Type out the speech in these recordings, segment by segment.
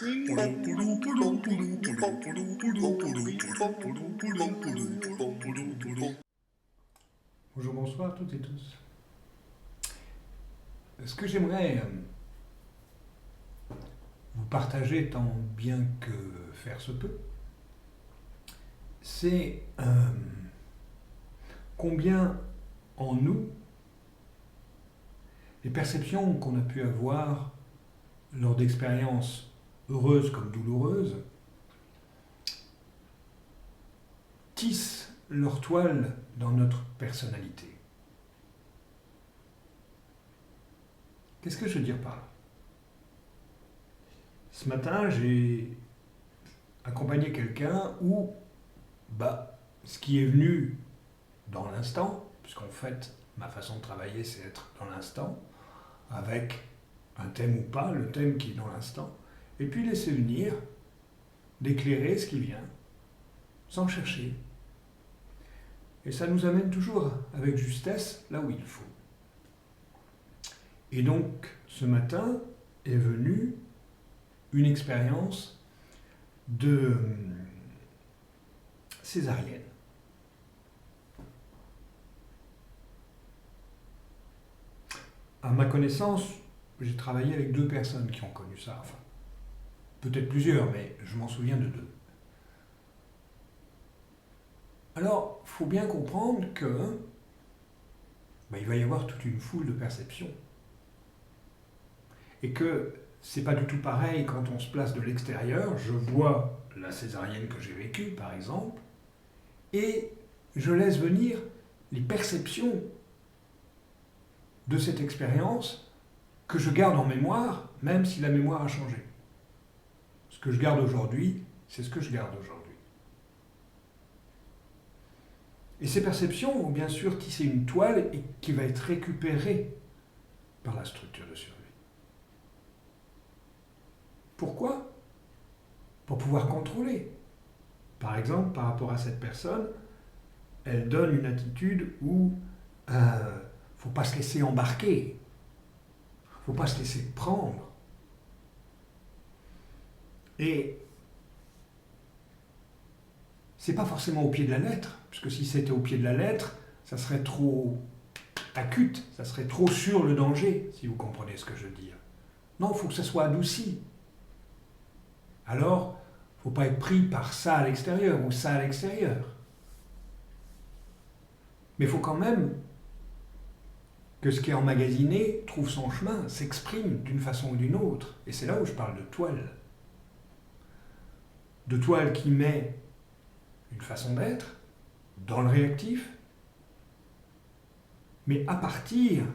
Bonjour, bonsoir à toutes et tous. Ce que j'aimerais vous partager tant bien que faire se peut, c'est combien en nous les perceptions qu'on a pu avoir lors d'expériences heureuses comme douloureuses tissent leur toile dans notre personnalité. Qu'est-ce que je veux dire par là? Ce matin, j'ai accompagné quelqu'un où ce qui est venu dans l'instant, puisqu'en fait, ma façon de travailler, c'est être dans l'instant, avec un thème ou pas, le thème qui est dans l'instant, et puis laisser venir, d'éclairer ce qui vient, sans chercher. Et ça nous amène toujours avec justesse là où il faut. Et donc, ce matin est venue une expérience de césarienne. À ma connaissance, j'ai travaillé avec 2 personnes qui ont connu ça, enfin, peut-être plusieurs, mais je m'en souviens de 2. Alors, il faut bien comprendre que il va y avoir toute une foule de perceptions. Et que c'est pas du tout pareil quand on se place de l'extérieur. Je vois la césarienne que j'ai vécue, par exemple, et je laisse venir les perceptions de cette expérience que je garde en mémoire, même si la mémoire a changé. Ce que je garde aujourd'hui, c'est ce que je garde aujourd'hui. Et ces perceptions vont bien sûr tisser une toile et qui va être récupérée par la structure de survie. Pourquoi? Pour pouvoir contrôler. Par exemple, par rapport à cette personne, elle donne une attitude où il ne faut pas se laisser embarquer, il ne faut pas se laisser prendre. Et c'est pas forcément au pied de la lettre, puisque si c'était au pied de la lettre, ça serait trop acute, ça serait trop sur le danger, si vous comprenez ce que je veux dire. Non, il faut que ça soit adouci. Alors, il ne faut pas être pris par ça à l'extérieur ou ça à l'extérieur. Mais il faut quand même que ce qui est emmagasiné trouve son chemin, s'exprime d'une façon ou d'une autre. Et c'est là où je parle de toile. De toile qui met une façon d'être dans le réactif, mais à partir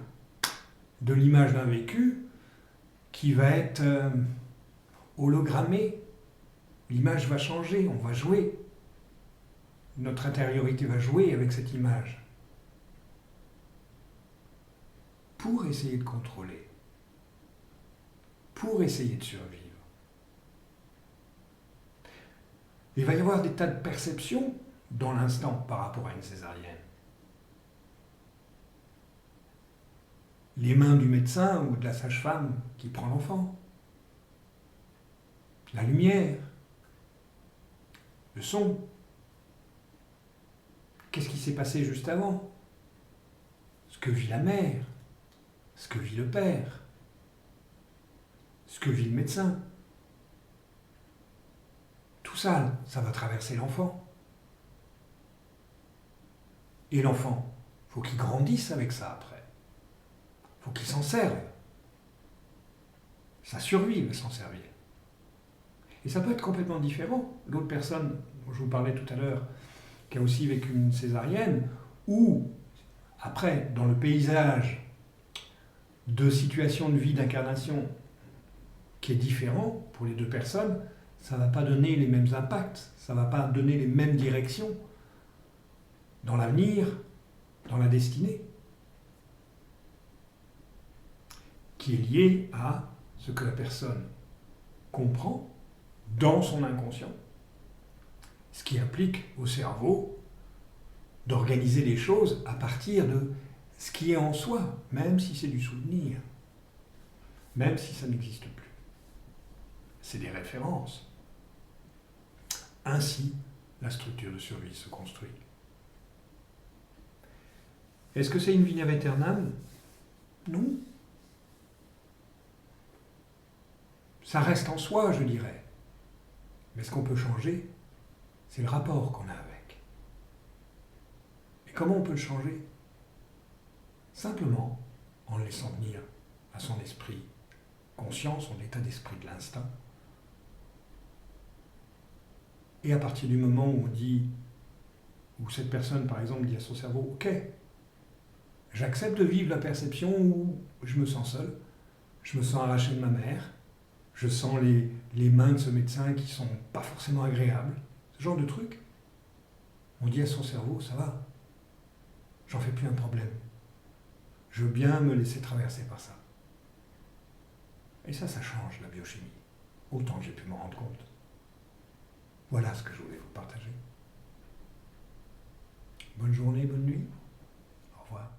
de l'image d'un vécu qui va être hologrammé. L'image va changer, on va jouer. Notre intériorité va jouer avec cette image. Pour essayer de contrôler. Pour essayer de survivre. Il va y avoir des tas de perceptions dans l'instant par rapport à une césarienne. Les mains du médecin ou de la sage-femme qui prend l'enfant. La lumière. Le son. Qu'est-ce qui s'est passé juste avant? Ce que vit la mère. Ce que vit le père. Ce que vit le médecin. Tout ça, ça va traverser l'enfant. Et l'enfant, il faut qu'il grandisse avec ça après. Il faut qu'il s'en serve. Sa survie va s'en servir. Et ça peut être complètement différent. L'autre personne, dont je vous parlais tout à l'heure, qui a aussi vécu une césarienne, ou après, dans le paysage de situation de vie, d'incarnation, qui est différent pour les 2 personnes, ça ne va pas donner les mêmes impacts, ça ne va pas donner les mêmes directions dans l'avenir, dans la destinée, qui est liée à ce que la personne comprend dans son inconscient, ce qui implique au cerveau d'organiser les choses à partir de ce qui est en soi, même si c'est du souvenir, même si ça n'existe plus. c'est des références. Ainsi, la structure de survie se construit. Est-ce que c'est une vignave aeternam? Non. Ça reste en soi, je dirais. Mais ce qu'on peut changer, c'est le rapport qu'on a avec. Et comment on peut le changer? Simplement en le laissant venir à son esprit conscient, son état d'esprit de l'instinct. Et à partir du moment où on dit, où cette personne par exemple dit à son cerveau, ok, j'accepte de vivre la perception où je me sens seul, je me sens arraché de ma mère, je sens les mains de ce médecin qui sont pas forcément agréables, ce genre de truc. On dit à son cerveau, ça va, j'en fais plus un problème. Je veux bien me laisser traverser par ça. Et ça change la biochimie, autant que j'ai pu m'en rendre compte. Voilà ce que je voulais vous partager. Bonne journée, bonne nuit. Au revoir.